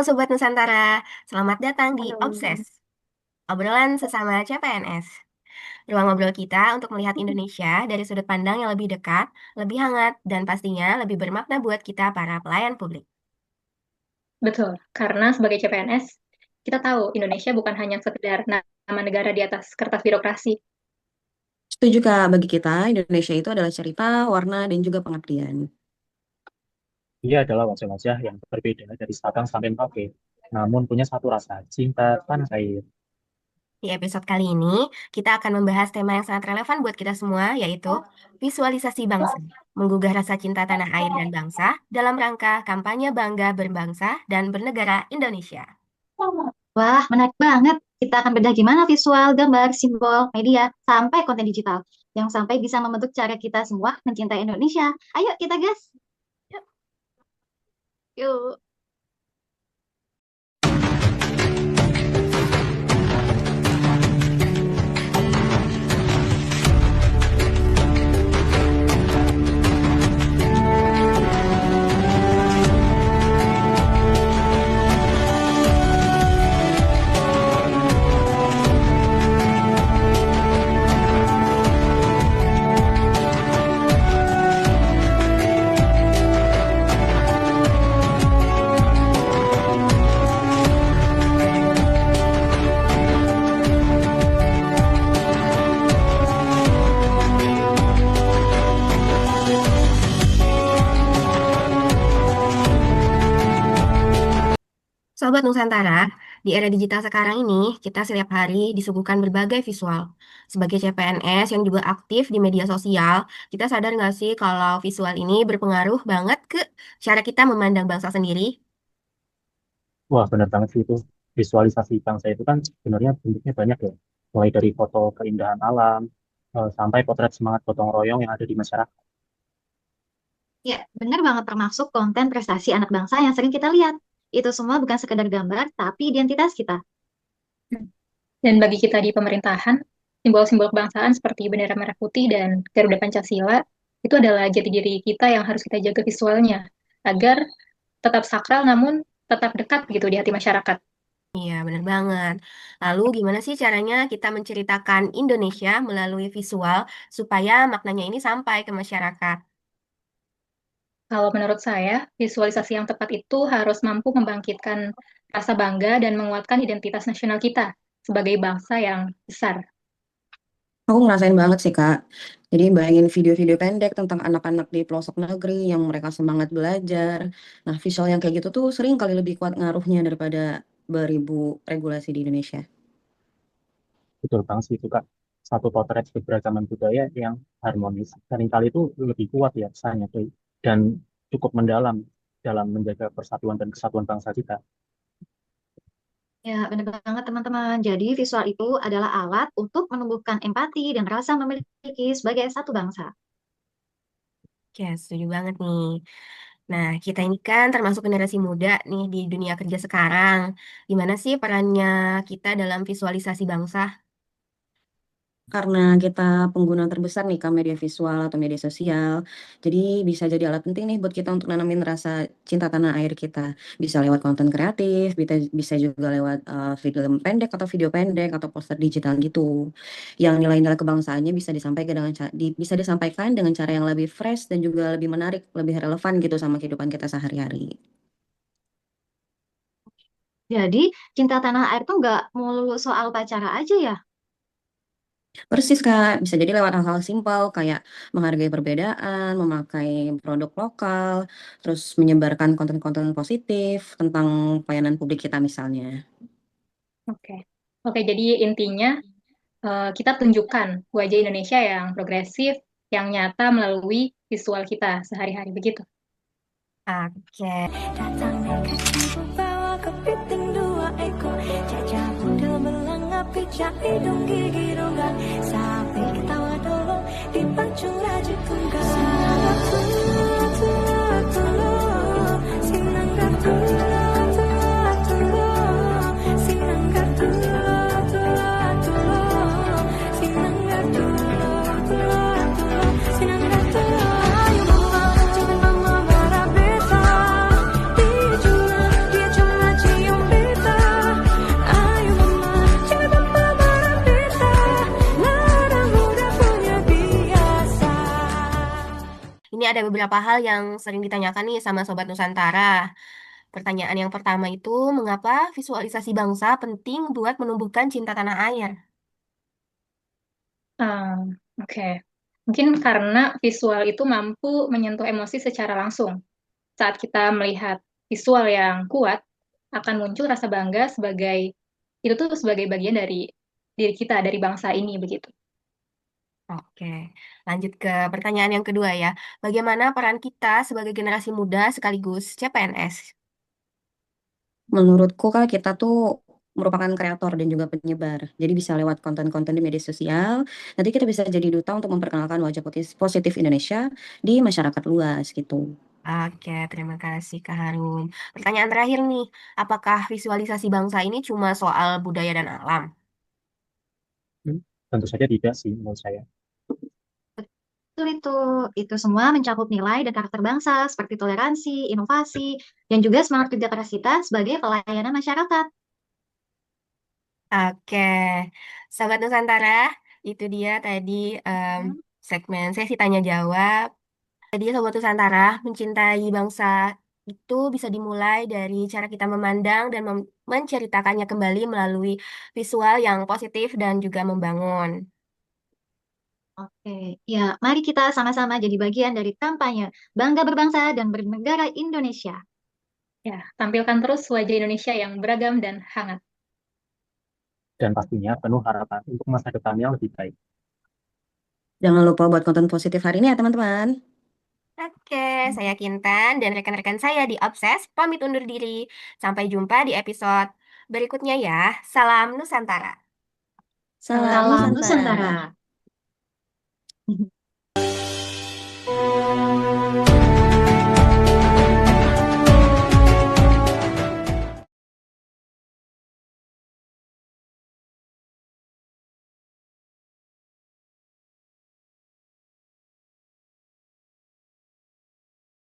Sobat Nusantara, selamat datang di Halo. Obses, obrolan sesama CPNS. Ruang ngobrol kita untuk melihat Indonesia dari sudut pandang yang lebih dekat, lebih hangat, dan pastinya lebih bermakna buat kita para pelayan publik. Betul, karena sebagai CPNS, kita tahu Indonesia bukan hanya sekedar nama negara di atas kertas birokrasi. Setuju Kak, bagi kita Indonesia itu adalah cerita, warna, dan juga pengabdian. Dia adalah wajah-wajah yang berbeda dari Sabang sampai Merauke, namun punya satu rasa cinta tanah air. Di episode kali ini, kita akan membahas tema yang sangat relevan buat kita semua, yaitu visualisasi bangsa, menggugah rasa cinta tanah air dan bangsa dalam rangka kampanye bangga berbangsa dan bernegara Indonesia. Wah, menarik banget. Kita akan bedah gimana visual, gambar, simbol, media, sampai konten digital yang sampai bisa membentuk cara kita semua mencintai Indonesia. Ayo kita gas. Yuk. Sobat Nusantara, di era digital sekarang ini, kita setiap hari disuguhkan berbagai visual. Sebagai CPNS yang juga aktif di media sosial, kita sadar nggak sih kalau visual ini berpengaruh banget ke cara kita memandang bangsa sendiri? Wah, benar banget sih itu. Visualisasi bangsa itu kan sebenarnya bentuknya banyak ya. Mulai dari foto keindahan alam, sampai potret semangat gotong royong yang ada di masyarakat. Ya, benar banget termasuk konten prestasi anak bangsa yang sering kita lihat. Itu semua bukan sekedar gambar, tapi identitas kita. Dan bagi kita di pemerintahan, simbol-simbol kebangsaan seperti bendera merah putih dan Garuda Pancasila itu adalah jati diri kita yang harus kita jaga visualnya agar tetap sakral namun tetap dekat gitu di hati masyarakat. Iya, benar banget. Lalu gimana sih caranya kita menceritakan Indonesia melalui visual supaya maknanya ini sampai ke masyarakat? Kalau menurut saya, visualisasi yang tepat itu harus mampu membangkitkan rasa bangga dan menguatkan identitas nasional kita sebagai bangsa yang besar. Aku ngerasain banget sih Kak. Jadi bayangin video-video pendek tentang anak-anak di pelosok negeri yang mereka semangat belajar. Nah, visual yang kayak gitu tuh sering kali lebih kuat ngaruhnya daripada beribu regulasi di Indonesia. Betul banget sih itu, Kak. Satu potret keberagaman budaya yang harmonis. Seringkali itu lebih kuat ya kesannya, tuh. Dan cukup mendalam dalam menjaga persatuan dan kesatuan bangsa kita. Ya, benar banget teman-teman. Jadi visual itu adalah alat untuk menumbuhkan empati dan rasa memiliki sebagai satu bangsa. Ya, setuju banget nih. Nah, kita ini kan termasuk generasi muda nih di dunia kerja sekarang. Gimana sih perannya kita dalam visualisasi bangsa? Karena kita pengguna terbesar nih ke media visual atau media sosial, jadi bisa jadi alat penting nih buat kita untuk nanamin rasa cinta tanah air kita. Bisa lewat konten kreatif, bisa juga lewat film pendek atau video pendek atau poster digital gitu. Yang nilai-nilai kebangsaannya bisa disampaikan dengan cara yang lebih fresh dan juga lebih menarik, lebih relevan gitu sama kehidupan kita sehari-hari. Jadi cinta tanah air tuh nggak melulu soal pacara aja ya. Persis Kak, bisa jadi lewat hal-hal simpel kayak menghargai perbedaan, memakai produk lokal, terus menyebarkan konten-konten positif tentang pelayanan publik kita misalnya. Oke. Oke, jadi intinya kita tunjukkan wajah Indonesia yang progresif, yang nyata melalui visual kita sehari-hari begitu. Oke. Datang dekat ibu bawa kepiting dua ekor Jajah bundel melengap pijak hidung gigi rongga Sapi ketawa dulu dipancung rajut tunggal Sinangga tulu tulu tulu Sinangga tulu tulu tulu Sinangga tulu tulu tulu Sinangga tulu tulu tulu Sinangga tulu ayo mama jangan mama marah beta dia cuma Ini ada beberapa hal yang sering ditanyakan nih sama Sobat Nusantara. Pertanyaan yang pertama itu, mengapa visualisasi bangsa penting buat menumbuhkan cinta tanah air? Oke. Mungkin karena visual itu mampu menyentuh emosi secara langsung. Saat kita melihat visual yang kuat, akan muncul rasa bangga itu tuh sebagai bagian dari diri kita, dari bangsa ini begitu. Oke, lanjut ke pertanyaan yang kedua ya. Bagaimana peran kita sebagai generasi muda sekaligus CPNS? Menurutku kan kita tuh merupakan kreator dan juga penyebar. Jadi bisa lewat konten-konten di media sosial. Nanti kita bisa jadi duta untuk memperkenalkan wajah positif Indonesia di masyarakat luas gitu. Oke, terima kasih Kak Harum. Pertanyaan terakhir nih, apakah visualisasi bangsa ini cuma soal budaya dan alam? Hmm, Tentu saja tidak sih menurut saya. Betul itu semua mencakup nilai dan karakter bangsa seperti toleransi, inovasi, dan juga semangat kerja keras kita sebagai pelayanan masyarakat. Oke, Sobat Nusantara, itu dia tadi em, Hmm. segmen sesi tanya jawab. Jadi Sobat Nusantara, mencintai bangsa itu bisa dimulai dari cara kita memandang dan menceritakannya kembali melalui visual yang positif dan juga membangun. Oke, ya, mari kita sama-sama jadi bagian dari kampanye Bangga Berbangsa dan Bernegara Indonesia. Ya, tampilkan terus wajah Indonesia yang beragam dan hangat. Dan pastinya penuh harapan untuk masa depannya lebih baik. Jangan lupa buat konten positif hari ini ya teman-teman. Oke, saya Kintan dan rekan-rekan saya di Obses pamit undur diri. Sampai jumpa di episode berikutnya ya. Salam Nusantara. Salam Salam Nusantara. Nusantara.